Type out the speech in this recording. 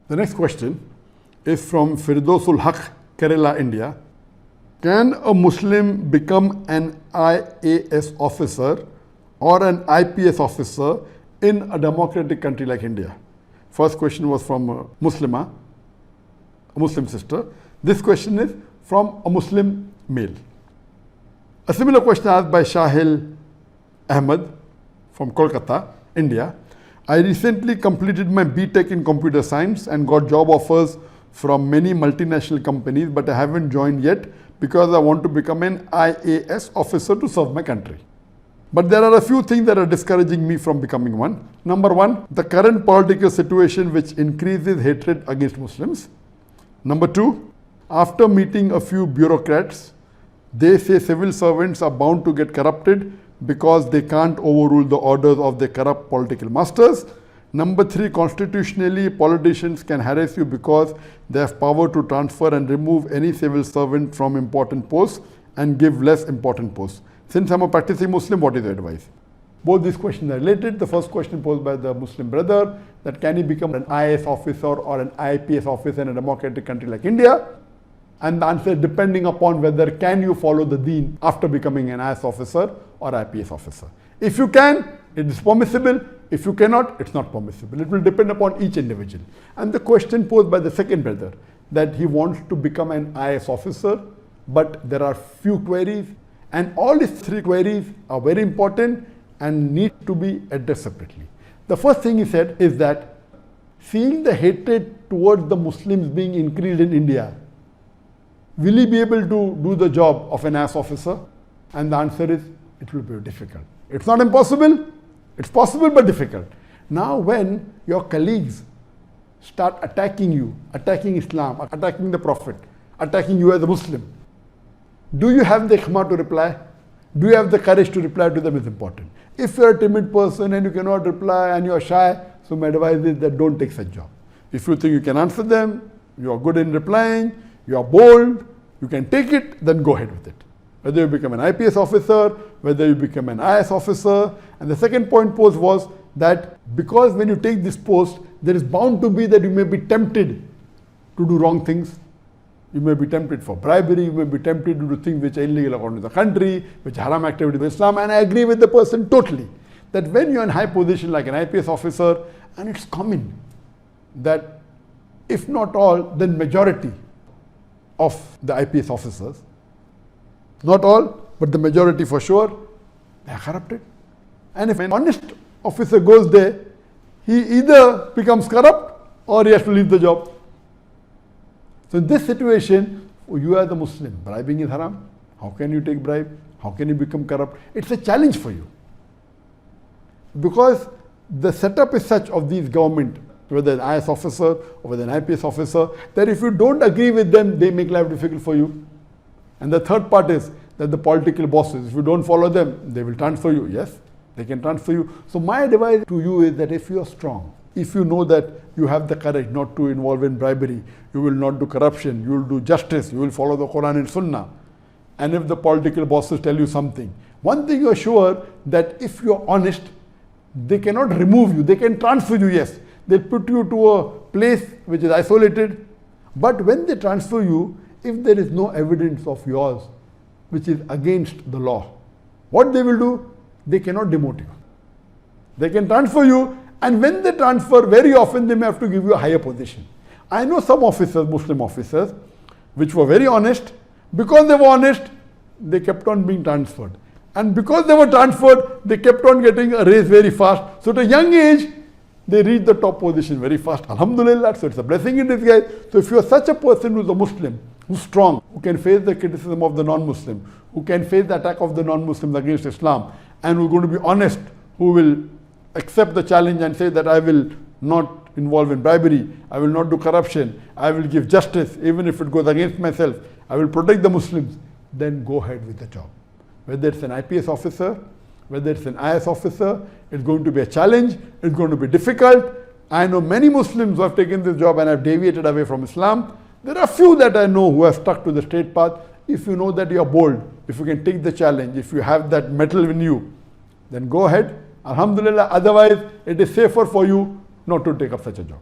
The next question is from Firdosul Haq, Kerala, India. Can a Muslim become an IAS officer or an IPS officer in a democratic country like India? First question was from a Muslima, a Muslim sister. This question is from a Muslim male. A similar question asked by Shahil Ahmed from Kolkata, India. I recently completed my BTech in computer science and got job offers from many multinational companies, but I haven't joined yet because I want to become an IAS officer to serve my country. But there are a few things that are discouraging me from becoming one. Number one, the current political situation which increases hatred against Muslims. Number two, after meeting a few bureaucrats, they say civil servants are bound to get corrupted because they can't overrule the orders of their corrupt political masters. Number three, constitutionally, politicians can harass you because they have power to transfer and remove any civil servant from important posts and give less important posts. Since I'm a practicing Muslim, what is the advice? Both these questions are related. The first question posed by the Muslim brother, that can he become an IAS officer or an IPS officer in a democratic country like India? And the answer is depending upon whether can you follow the deen after becoming an IAS officer or IPS officer. If you can, it is permissible. If you cannot, it's not permissible. It will depend upon each individual. And the question posed by the second brother, that he wants to become an IAS officer, but there are few queries, and all these three queries are very important and need to be addressed separately. The first thing he said is that seeing the hatred towards the Muslims being increased in India, will he be able to do the job of an IAS officer? And the answer is, it will be difficult. It's not impossible, it's possible but difficult. Now when your colleagues start attacking you, attacking Islam, attacking the Prophet, attacking you as a Muslim, do you have the ikhma to reply? Do you have the courage to reply to them is important. If you're a timid person and you cannot reply and you're shy, so my advice is that don't take such job. If you think you can answer them, you are good in replying, you are bold, you can take it, then go ahead with it. Whether you become an IPS officer, whether you become an IAS officer. And the second point posed was that because when you take this post, there is bound to be that you may be tempted to do wrong things. You may be tempted for bribery, you may be tempted to do things which are illegal according to the country, which are haram activity of Islam. And I agree with the person totally, that when you're in high position like an IPS officer, and it's common that if not all, then majority of the IPS officers, not all, but the majority for sure, they are corrupted. And if an honest officer goes there, he either becomes corrupt or he has to leave the job. So in this situation, you are the Muslim, bribing is haram. How can you take bribe? How can you become corrupt? It's a challenge for you. Because the setup is such of these government, whether an IAS officer or whether an IPS officer, that if you don't agree with them, they make life difficult for you. And the third part is that the political bosses, if you don't follow them, they will transfer you. Yes, they can transfer you. So my advice to you is that if you are strong, if you know that you have the courage not to involve in bribery, you will not do corruption, you will do justice, you will follow the Quran and Sunnah. And if the political bosses tell you something, one thing you are sure that if you are honest, they cannot remove you, they can transfer you, yes. They put you to a place which is isolated. But when they transfer you, if there is no evidence of yours which is against the law, what they will do? They cannot demote you. They can transfer you, and when they transfer, very often they may have to give you a higher position. I know some officers, Muslim officers, which were very honest. Because they were honest, they kept on being transferred. And because they were transferred, they kept on getting a raise very fast. So at a young age, they reach the top position very fast. Alhamdulillah, so it's a blessing in disguise. So if you are such a person who is a Muslim, who's strong, who can face the criticism of the non-Muslim, who can face the attack of the non-Muslims against Islam, and who's going to be honest, who will accept the challenge and say that I will not involve in bribery, I will not do corruption, I will give justice, even if it goes against myself, I will protect the Muslims, then go ahead with the job. Whether it's an IPS officer, whether it's an IAS officer, it's going to be a challenge, it's going to be difficult. I know many Muslims who have taken this job and have deviated away from Islam. There are few that I know who have stuck to the straight path. If you know that you are bold, if you can take the challenge, if you have that mettle in you, then go ahead. Alhamdulillah, otherwise it is safer for you not to take up such a job.